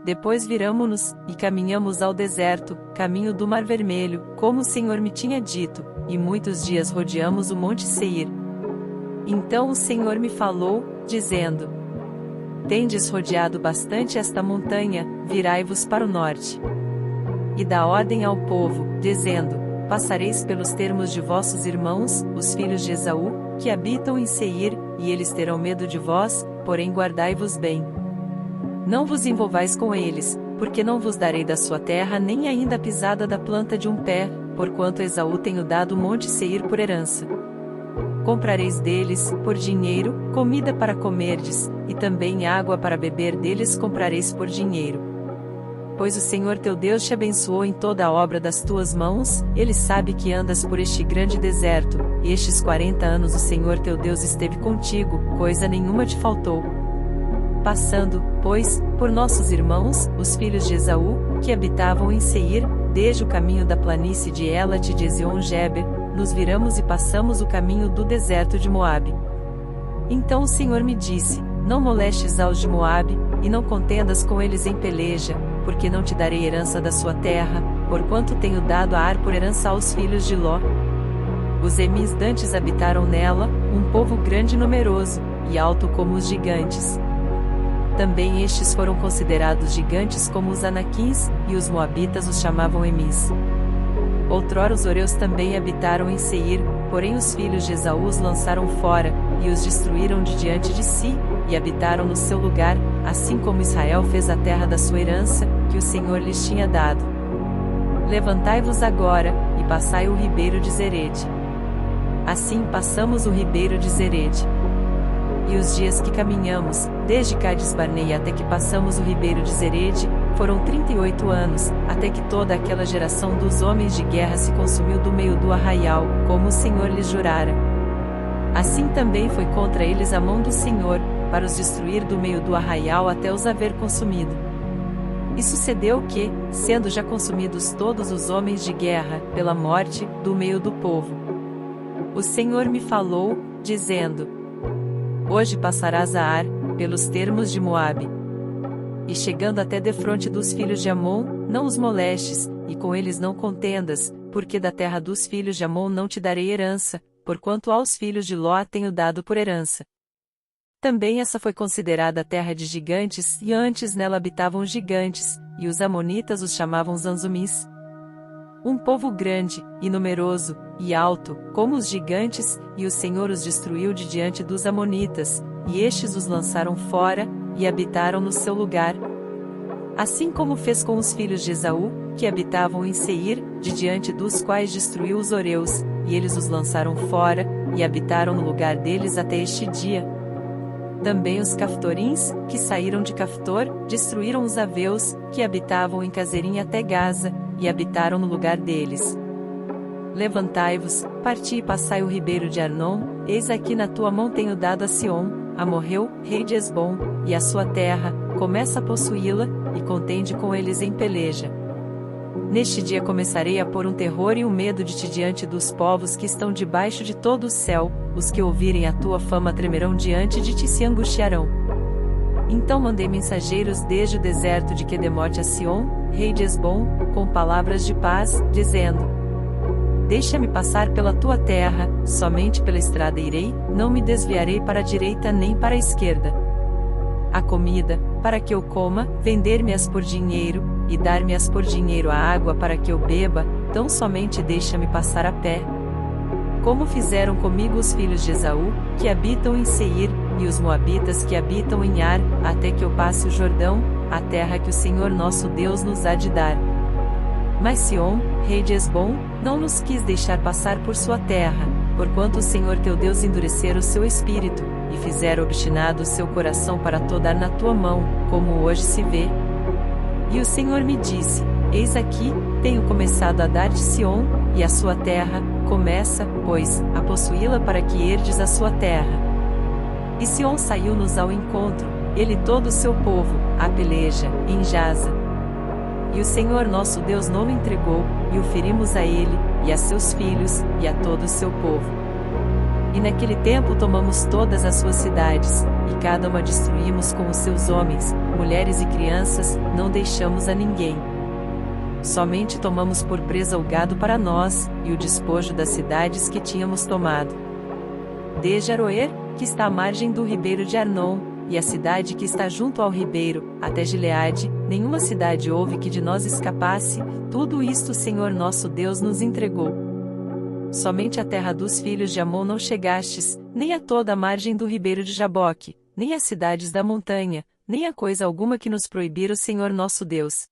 Depois viramo-nos, e caminhamos ao deserto, caminho do Mar Vermelho, como o Senhor me tinha dito, e muitos dias rodeamos o Monte Seir. Então o Senhor me falou, dizendo: Tendes rodeado bastante esta montanha, virai-vos para o norte. E dá ordem ao povo, dizendo: Passareis pelos termos de vossos irmãos, os filhos de Esaú, que habitam em Seir, e eles terão medo de vós, porém guardai-vos bem. Não vos envolvais com eles, porque não vos darei da sua terra nem ainda a pisada da planta de um pé, porquanto Esaú tenho dado o monte Seir por herança. Comprareis deles, por dinheiro, comida para comerdes, e também água para beber deles comprareis por dinheiro. Pois o Senhor teu Deus te abençoou em toda a obra das tuas mãos, ele sabe que andas por este grande deserto, e estes 40 anos o Senhor teu Deus esteve contigo, coisa nenhuma te faltou. Passando, pois, por nossos irmãos, os filhos de Esaú, que habitavam em Seir, desde o caminho da planície de Elat e de Ezion-Geber, nos viramos e passamos o caminho do deserto de Moabe. Então o Senhor me disse: Não molestes aos de Moabe, e não contendas com eles em peleja, porque não te darei herança da sua terra, porquanto tenho dado a Ar por herança aos filhos de Ló. Os Emis dantes habitaram nela, um povo grande e numeroso, e alto como os gigantes. Também estes foram considerados gigantes como os Anaquins, e os Moabitas os chamavam Emis. Outrora os Oreus também habitaram em Seir, porém os filhos de Esaú os lançaram fora, e os destruíram de diante de si, e habitaram no seu lugar, assim como Israel fez a terra da sua herança, que o Senhor lhes tinha dado. Levantai-vos agora, e passai o ribeiro de Zerede. Assim passamos o ribeiro de Zerede. E os dias que caminhamos, desde Cades-Barnei até que passamos o ribeiro de Zerede, foram 38 anos, até que toda aquela geração dos homens de guerra se consumiu do meio do arraial, como o Senhor lhes jurara. Assim também foi contra eles a mão do Senhor, para os destruir do meio do arraial até os haver consumido. E sucedeu que, sendo já consumidos todos os homens de guerra, pela morte, do meio do povo, o Senhor me falou, dizendo: Hoje passarás a Ar, pelos termos de Moabe. E chegando até defronte dos filhos de Amon, não os molestes, e com eles não contendas, porque da terra dos filhos de Amon não te darei herança, porquanto aos filhos de Ló tenho dado por herança. Também essa foi considerada a terra de gigantes, e antes nela habitavam gigantes, e os amonitas os chamavam Zanzumis. Um povo grande, e numeroso, e alto, como os gigantes, e o Senhor os destruiu de diante dos amonitas, e estes os lançaram fora, e habitaram no seu lugar. Assim como fez com os filhos de Esaú, que habitavam em Seir, de diante dos quais destruiu os Oreus, e eles os lançaram fora, e habitaram no lugar deles até este dia. Também os Caftorins, que saíram de Caftor, destruíram os Aveus, que habitavam em Cazerim até Gaza, e habitaram no lugar deles. Levantai-vos, parti e passai o ribeiro de Arnon, eis aqui na tua mão tenho dado a Sion, Amorreu, rei de Esbom, e a sua terra, começa a possuí-la, e contende com eles em peleja. Neste dia começarei a pôr um terror e um medo de ti diante dos povos que estão debaixo de todo o céu, os que ouvirem a tua fama tremerão diante de ti e se angustiarão. Então mandei mensageiros desde o deserto de Quedemote a Sion, rei de Esbom, com palavras de paz, dizendo: Deixa-me passar pela tua terra, somente pela estrada irei, não me desviarei para a direita nem para a esquerda. A comida, para que eu coma, vender-me-as por dinheiro, e dar-me-as por dinheiro a água para que eu beba, tão somente deixa-me passar a pé. Como fizeram comigo os filhos de Esaú, que habitam em Seir, e os moabitas que habitam em Ar, até que eu passe o Jordão, a terra que o Senhor nosso Deus nos há de dar. Mas Sion, rei de Esbom, não nos quis deixar passar por sua terra, porquanto o Senhor teu Deus endurecera o seu espírito, e fizera obstinado o seu coração para todar na tua mão, como hoje se vê. E o Senhor me disse: Eis aqui, tenho começado a dar-te Sion, e a sua terra, começa, pois, a possuí-la para que herdes a sua terra. E Sion saiu-nos ao encontro, ele e todo o seu povo, à peleja, em Jaza. E o Senhor nosso Deus não o entregou, e o ferimos a ele, e a seus filhos, e a todo o seu povo. E naquele tempo tomamos todas as suas cidades, e cada uma destruímos com os seus homens, mulheres e crianças, não deixamos a ninguém. Somente tomamos por presa o gado para nós, e o despojo das cidades que tínhamos tomado. Desde Aroer, que está à margem do ribeiro de Arnon, e a cidade que está junto ao ribeiro, até Gileade, nenhuma cidade houve que de nós escapasse, tudo isto o Senhor nosso Deus nos entregou. Somente a terra dos filhos de Amon não chegastes, nem a toda a margem do ribeiro de Jaboque, nem as cidades da montanha, nem a coisa alguma que nos proibira o Senhor nosso Deus.